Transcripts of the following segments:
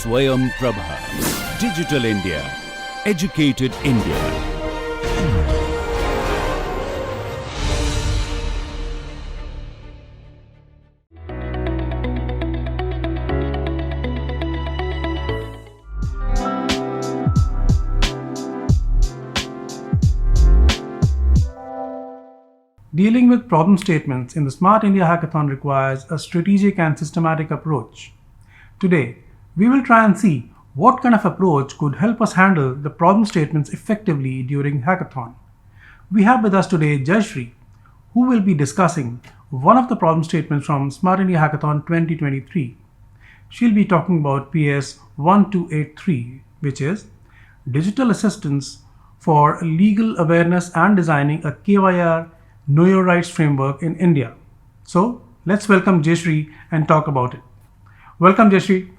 Swayam Prabha. Digital India. Educated India. Dealing with problem statements in the Smart India Hackathon requires a strategic and systematic approach. Today, we will try and see what kind of approach could help us handle the problem statements effectively during hackathon. We have with us today Jayashree, who will be discussing one of the problem statements from Smart India Hackathon 2023. She'll be talking about PS 1283, which is Digital Assistance for Legal Awareness and Designing a KYR Know Your Rights Framework in India. So let's welcome Jayashree and talk about it. Welcome, Jayashree.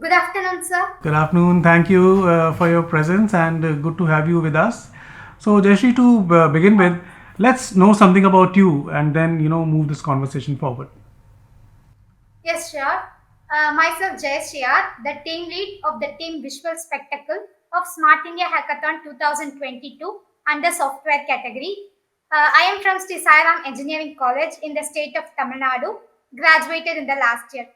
Good afternoon, sir. Good afternoon. Thank you for your presence and good to have you with us. So Jayashree, to begin with, let's know something about you and then move this conversation forward. Yes, sure. Myself, Jayashree, the team lead of the team Visual Spectacle of Smart India Hackathon 2022 under software category. I am from Sri Sairam Engineering College in the state of Tamil Nadu, graduated in the last year.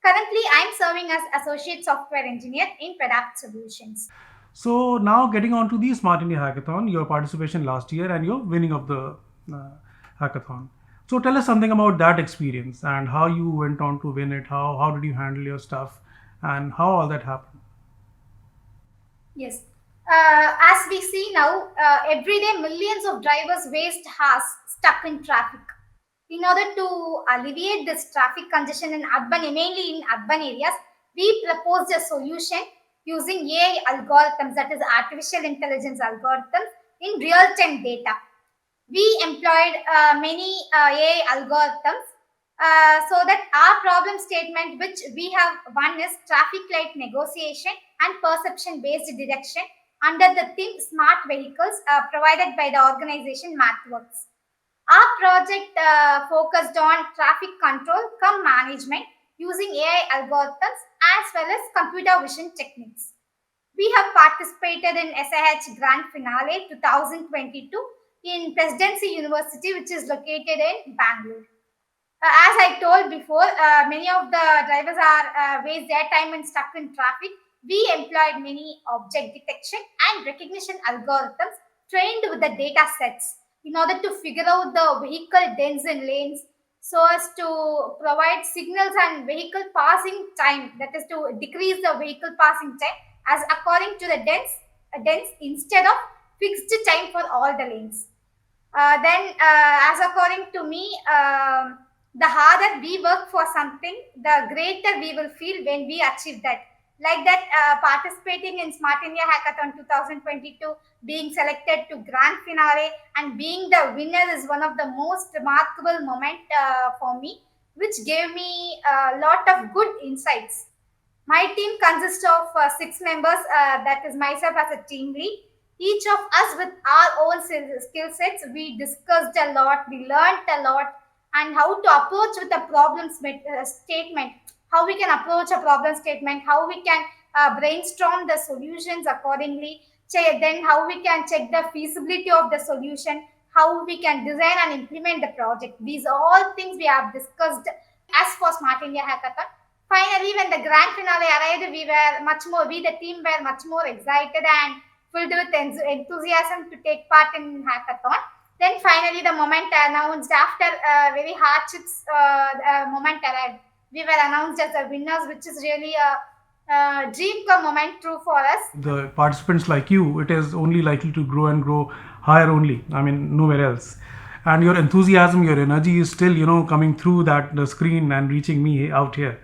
Currently, I am serving as Associate Software Engineer in Product Solutions. So now getting on to the Smart India Hackathon, your participation last year and your winning of the hackathon. So tell us something about that experience and how you went on to win it, how did you handle your stuff and how all that happened? Yes. As we see now, every day millions of drivers waste hours stuck in traffic. In order to alleviate this traffic congestion in mainly in urban areas, we proposed a solution using AI algorithms, that is artificial intelligence algorithms, in real-time data. We employed many AI algorithms so that our problem statement, which we have one, is traffic light negotiation and perception-based direction under the theme Smart Vehicles provided by the organization MathWorks. Our project focused on traffic control cum management using AI algorithms as well as computer vision techniques. We have participated in SIH Grand Finale 2022 in Presidency University, which is located in Bangalore. As I told before, many of the drivers are waste their time and stuck in traffic. We employed many object detection and recognition algorithms trained with the data sets in order to figure out the vehicle dens in lanes so as to provide signals and vehicle passing time, that is to decrease the vehicle passing time as according to the dens instead of fixed time for all the lanes. As according to me, the harder we work for something, the greater we will feel when we achieve that. Like that, participating in Smart India Hackathon 2022, being selected to Grand Finale and being the winner is one of the most remarkable moments for me, which gave me a lot of good insights. My team consists of 6 members, that is myself as a team lead. Each of us with our own skill sets, we discussed a lot, we learned a lot, and how to approach with a problem statement, how we can approach a problem statement, how we can brainstorm the solutions accordingly, then how we can check the feasibility of the solution, how we can design and implement the project. These are all things we have discussed as for Smart India Hackathon. Finally, when the grand finale arrived, we the team were much more excited and filled with enthusiasm to take part in hackathon. Then finally, the moment announced after very hardships, moment arrived. We were announced as the winners, which is really a dream come moment true for us. The participants like you, it is only likely to grow and grow higher only. I mean, nowhere else. And your enthusiasm, your energy is still, coming through the screen and reaching me out here.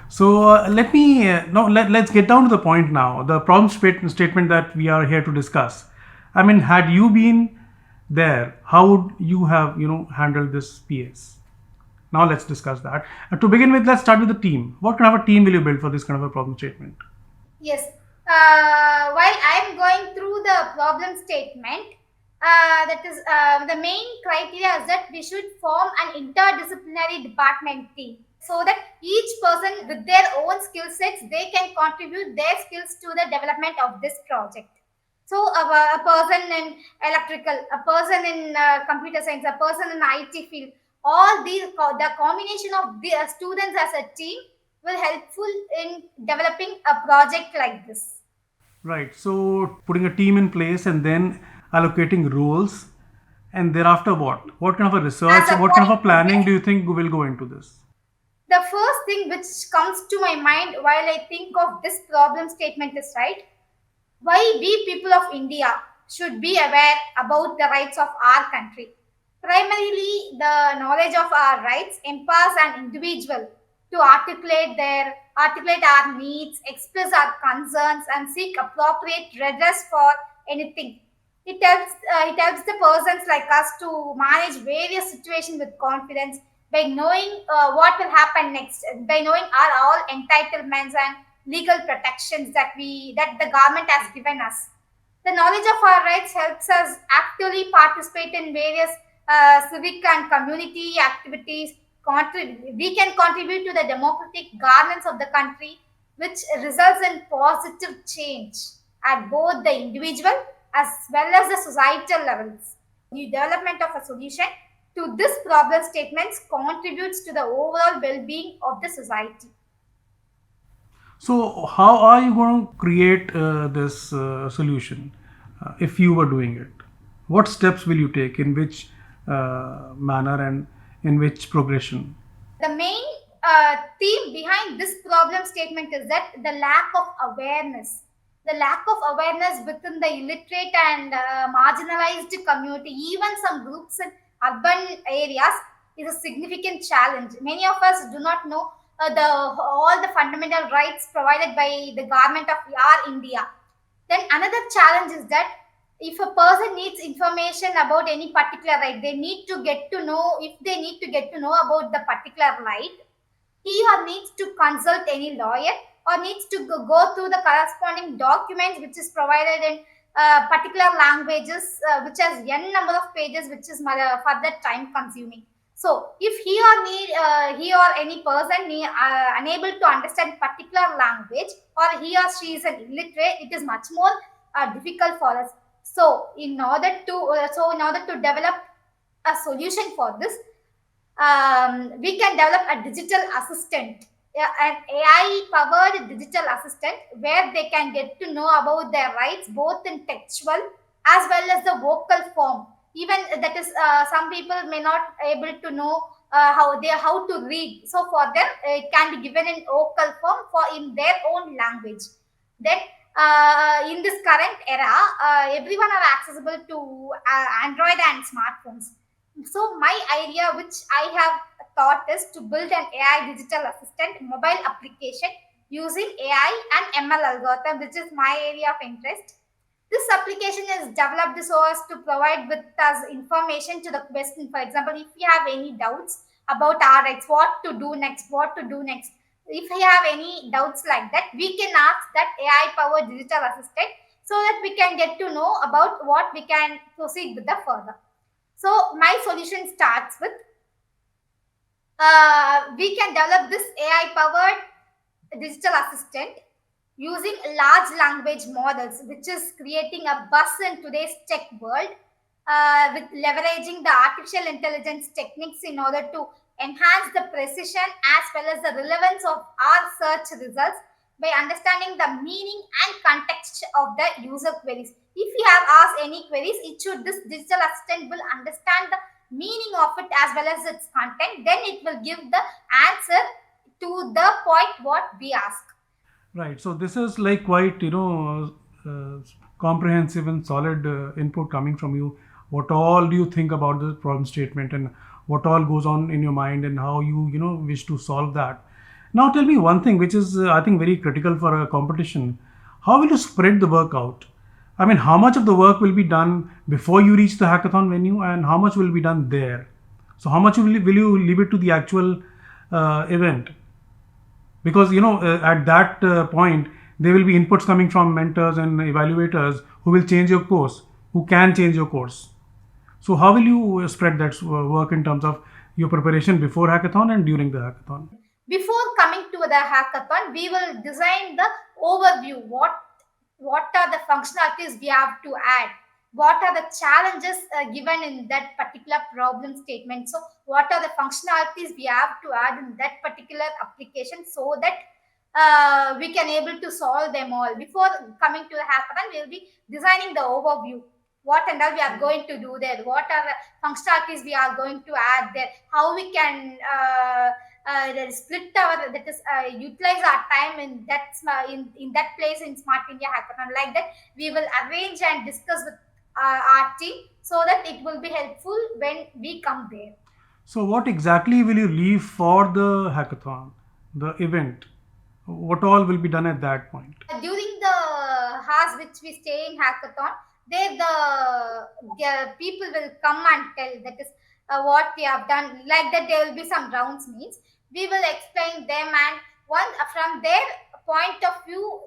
So let's get down to the point now. The problem statement that we are here to discuss. I mean, had you been there, how would you have, handled this PS? Now let's discuss that. To begin with, let's start with the team. What kind of a team will you build for this kind of a problem statement? Yes. While I'm going through the problem statement, that is the main criteria is that we should form an interdisciplinary department team so that each person with their own skill sets they can contribute their skills to the development of this project. So a person in electrical, a person in computer science, a person in IT field, all these the combination of the students as a team will helpful in developing a project like this. Right. So putting a team in place and then allocating roles, and thereafter what? What kind of a research, As a what kind of point, a planning do you think will go into this? the first thing which comes to my mind while I think of this problem statement is right. Why we people of India should be aware about the rights of our country. Primarily, the knowledge of our rights empowers an individual to articulate our needs, express our concerns, and seek appropriate redress for anything. It helps the persons like us to manage various situations with confidence by knowing what will happen next, by knowing our all entitlements and legal protections that the government has given us. The knowledge of our rights helps us actively participate in various civic and community activities. We can contribute to the democratic governance of the country, which results in positive change at both the individual as well as the societal levels. The development of a solution to this problem statements contributes to the overall well-being of the society. So how are you going to create this solution if you were doing it? What steps will you take? In which manner and in which progression? The main theme behind this problem statement is that the lack of awareness. The lack of awareness within the illiterate and marginalized community, even some groups in urban areas, is a significant challenge. Many of us do not know the all the fundamental rights provided by the government of our India. Then another challenge is that if a person needs information about any particular right, they need to get to know if they need to get to know about the particular right, he or needs to consult any lawyer or needs to go through the corresponding documents which is provided in particular languages which has n number of pages which is further time consuming. So if he or any person unable to understand particular language or he or she is an illiterate, it is much more difficult for us. So in order to develop a solution for this, we can develop a digital assistant, an AI powered digital assistant where they can get to know about their rights both in textual as well as the vocal form. Even that is, some people may not able to know how to read. So for them, it can be given in vocal form for in their own language. Then in this current era, everyone are accessible to Android and smartphones. So my idea, which I have thought, is to build an AI digital assistant mobile application using AI and ML algorithm, which is my area of interest. This application is developed so as to provide with us information to the question. For example, if you have any doubts about our rights, what to do next, what to do next. If you have any doubts like that, we can ask that AI powered digital assistant so that we can get to know about what we can proceed with the further. So my solution starts with we can develop this AI powered digital assistant using large language models, which is creating a buzz in today's tech world, with leveraging the artificial intelligence techniques in order to enhance the precision as well as the relevance of our search results by understanding the meaning and context of the user queries. If you have asked any queries, this digital assistant will understand the meaning of it as well as its content. Then it will give the answer to the point what we ask. Right. So this is like quite comprehensive and solid input coming from you. What all do you think about the problem statement and what all goes on in your mind and how you wish to solve that? Now tell me one thing which is I think very critical for a competition. How will you spread the work out? I mean, how much of the work will be done before you reach the hackathon venue and how much will be done there? So how much will you leave it to the actual event? Because at that point there will be inputs coming from mentors and evaluators who will change your course, who can change your course. So how will you spread that work in terms of your preparation before hackathon and during the hackathon? Before coming to the hackathon, we will design the overview. What are the functionalities we have to add? What are the challenges given in that particular problem statement? So, what are the functionalities we have to add in that particular application so that we can able to solve them all? Before coming to the hackathon, we will be designing the overview. What and all we are going to do there? What are the functionalities we are going to add there? How we can split our that is utilize our time in that in that place in Smart India Hackathon. Like that, we will arrange and discuss with our team so that it will be helpful when we come there. So what exactly will you leave for the hackathon, the event? What all will be done at that point? During the hours which we stay in hackathon, there the people will come and tell that is what we have done. Like that, there will be some rounds means we will explain them, and one from their point of view,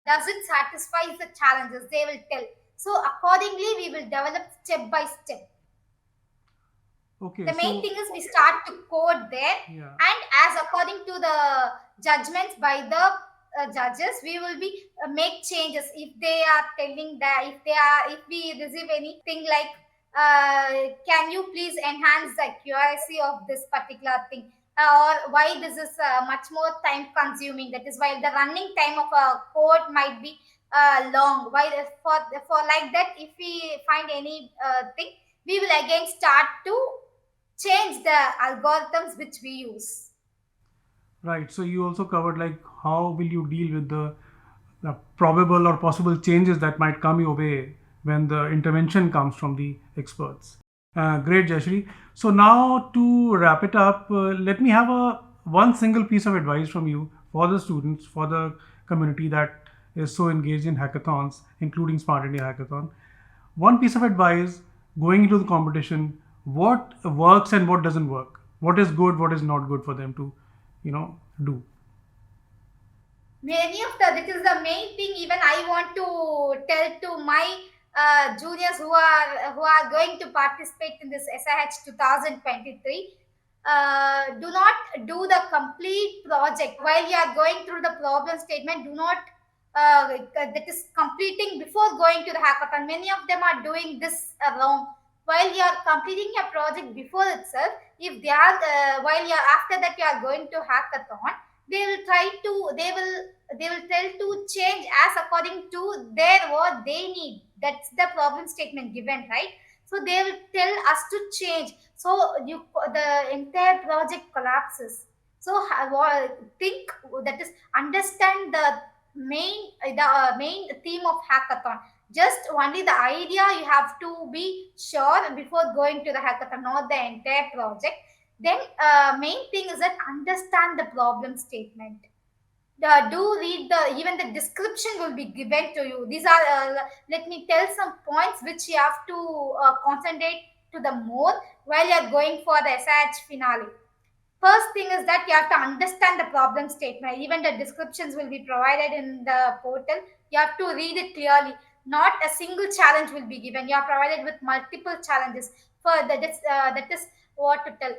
does it satisfy the challenges? They will tell. So accordingly, we will develop step by step. Okay, The main so thing is we start to code there, yeah. and as according to the judgments by the judges, we will be make changes if they are telling that if we receive anything like can you please enhance the accuracy of this particular thing, or why this is much more time consuming, that is why the running time of a code might be long, why for like that, if we find any thing, we will again start to change the algorithms which we use. Right. So you also covered like how will you deal with the probable or possible changes that might come your way when the intervention comes from the experts. Great, Jashri. So now to wrap it up, let me have a one single piece of advice from you for the students, for the community that is so engaged in hackathons, including Smart India Hackathon. One piece of advice going into the competition: what works and what doesn't work, what is good, what is not good for them to do. Many of the This is the main thing. Even I want to tell to my juniors who are going to participate in this SIH 2023. Do not do the complete project while you are going through the problem statement. Do not that is completing before going to the hackathon. Many of them are doing this wrong. While you are completing your project before itself, if they are while you are after that you are going to hackathon, they will try to they will tell to change as according to their what they need. That's the problem statement given, right? So they will tell us to change, so you the entire project collapses. So think, that is understand the main theme of hackathon. Just only the idea you have to be sure before going to the hackathon, not the entire project. Then main thing is that understand the problem statement. Do read the even the description will be given to you. These are let me tell some points which you have to concentrate to the more while you are going for the SIH finale. First thing is that you have to understand the problem statement. Even the descriptions will be provided in the portal. You have to read it clearly. Not a single challenge will be given. You are provided with multiple challenges. For that is what to tell.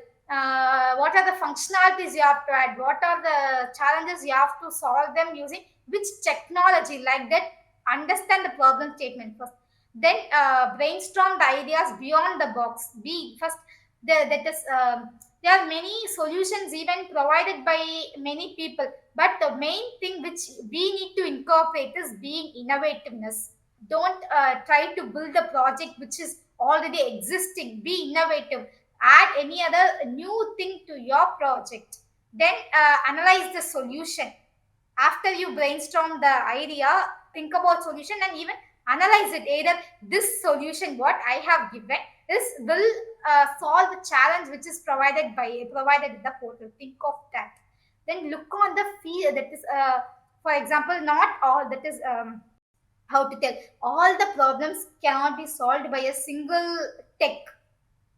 What are the functionalities you have to add? What are the challenges you have to solve them using which technology? Like that, understand the problem statement first. Then brainstorm the ideas beyond the box. Be first. That is. There are many solutions even provided by many people, but the main thing which we need to incorporate is being innovativeness. Don't try to build a project which is already existing. Be innovative. Add any other new thing to your project. Then analyze the solution. After you brainstorm the idea, think about solution and even analyze it. Either this solution what I have given is will solve the challenge which is provided in the portal. Think of that. Then look on the field, that is for example, not all, that is how to tell, all the problems cannot be solved by a single tech.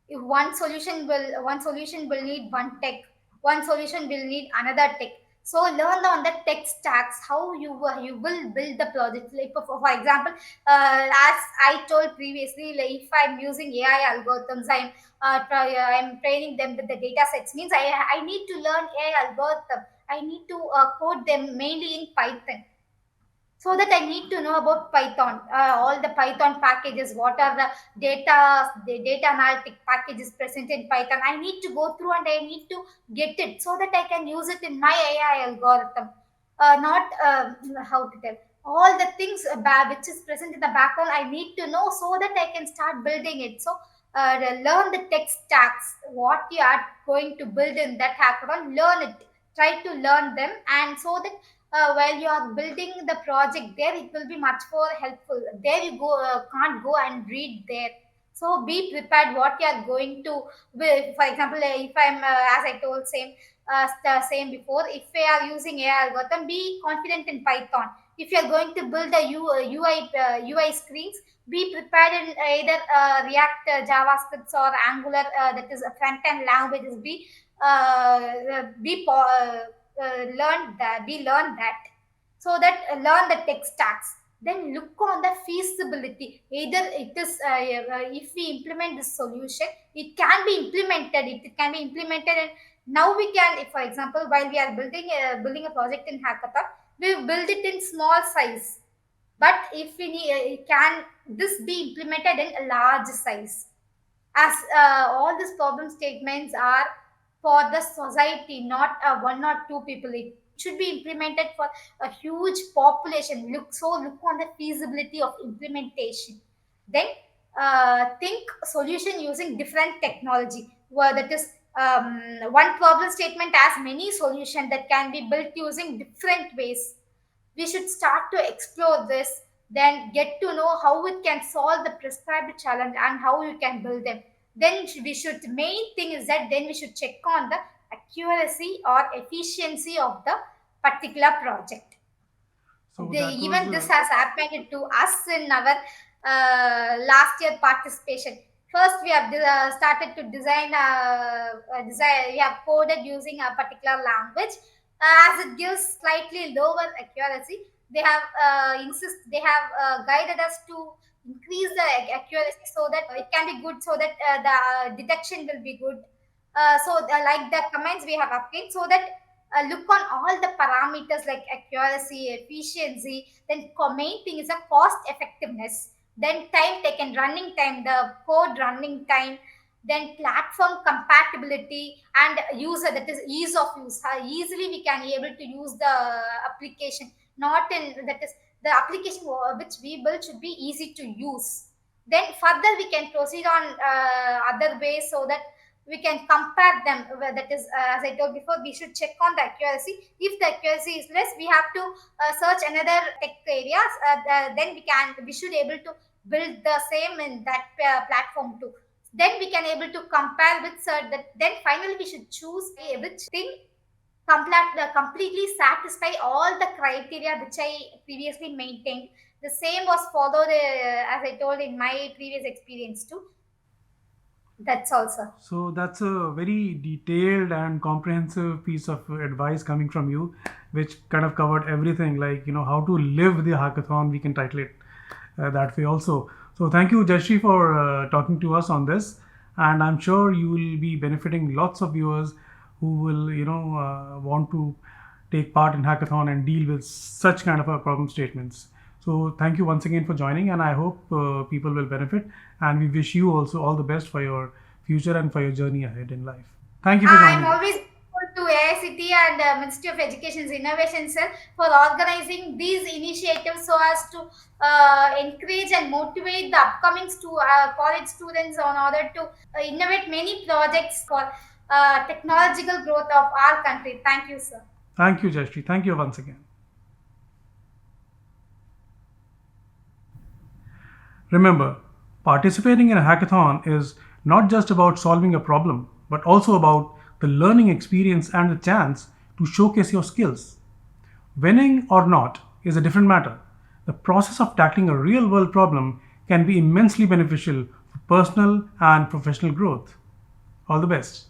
If one solution will need one tech, one solution will need another tech. So learn on the tech stacks how you will build the project. Like for example, as I told previously, like if I'm using AI algorithms, I'm training them with the data sets. Means I need to learn AI algorithm. I need to code them mainly in Python, so that I need to know about Python, all the Python packages, what are the data analytic packages present in Python. I need to go through and I need to get it so that I can use it in my AI algorithm. Not how to tell all the things which is present in the background. I need to know so that I can start building it. So learn the tech stacks, what you are going to build in that hackathon. Learn it. Try to learn them, and so that while you are building the project there, it will be much more helpful. There you go, can't go and read there. So be prepared what you are going to for example, if I'm as I told same before, if we are using AI algorithm, be confident in Python. If you are going to build a UI screens, be prepared in either React, JavaScript, or Angular, that is a front end languages. Learn that, so that learn the tech stacks. Then look on the feasibility. Either it is if we implement this solution, it can be implemented. It can be implemented, and now we can. If, for example, while we are building a project in hackathon, we build it in small size. But if we need, can this be implemented in a large size? As all these problem statements are for the society, not one or two people. It should be implemented for a huge population. Look on the feasibility of implementation. Then think solution using different technology. Well, that is one problem statement has many solutions that can be built using different ways. We should start to explore this, then get to know how it can solve the prescribed challenge and how you can build them. Then we should, main thing is that then we should check on the accuracy or efficiency of the particular project. So that was Even this has happened to us in our last year participation. First, we have started to design. We have coded using a particular language, as it gives slightly lower accuracy. They have guided us to increase the accuracy so that it can be good, so that the detection will be good. Like the comments we have obtained, so that look on all the parameters like accuracy, efficiency. Then main thing is a cost effectiveness. Then time taken, running time, the code running time. Then platform compatibility and user, that is ease of use. How easily we can able to use the application. Not in that is the application which we build should be easy to use. Then further we can proceed on other ways, so that we can compare them. That is, as I told before, we should check on the accuracy. If the accuracy is less, we have to search another tech areas. Then we should able to build the same in that platform too. Then we can able to compare with that. Then finally we should choose which thing completely satisfy all the criteria which I previously maintained. The same was followed, as I told in my previous experience too. That's also. So that's a very detailed and comprehensive piece of advice coming from you, which kind of covered everything, like how to live the hackathon. We can title it that way also. So thank you, Jashri, for talking to us on this, and I'm sure you will be benefiting lots of viewers who will want to take part in hackathon and deal with such kind of problem statements. So thank you once again for joining, and I hope people will benefit, and we wish you also all the best for your future and for your journey ahead in life. Thank you for I'm joining. always grateful to AICT and Ministry of Education's Innovation Cell for organizing these initiatives, so as to encourage and motivate the upcoming college students in order to innovate many projects for technological growth of our country. Thank you, sir. Thank you, Jashri. Thank you once again. Remember, participating in a hackathon is not just about solving a problem, but also about the learning experience and the chance to showcase your skills. Winning or not is a different matter. The process of tackling a real world problem can be immensely beneficial for personal and professional growth. All the best.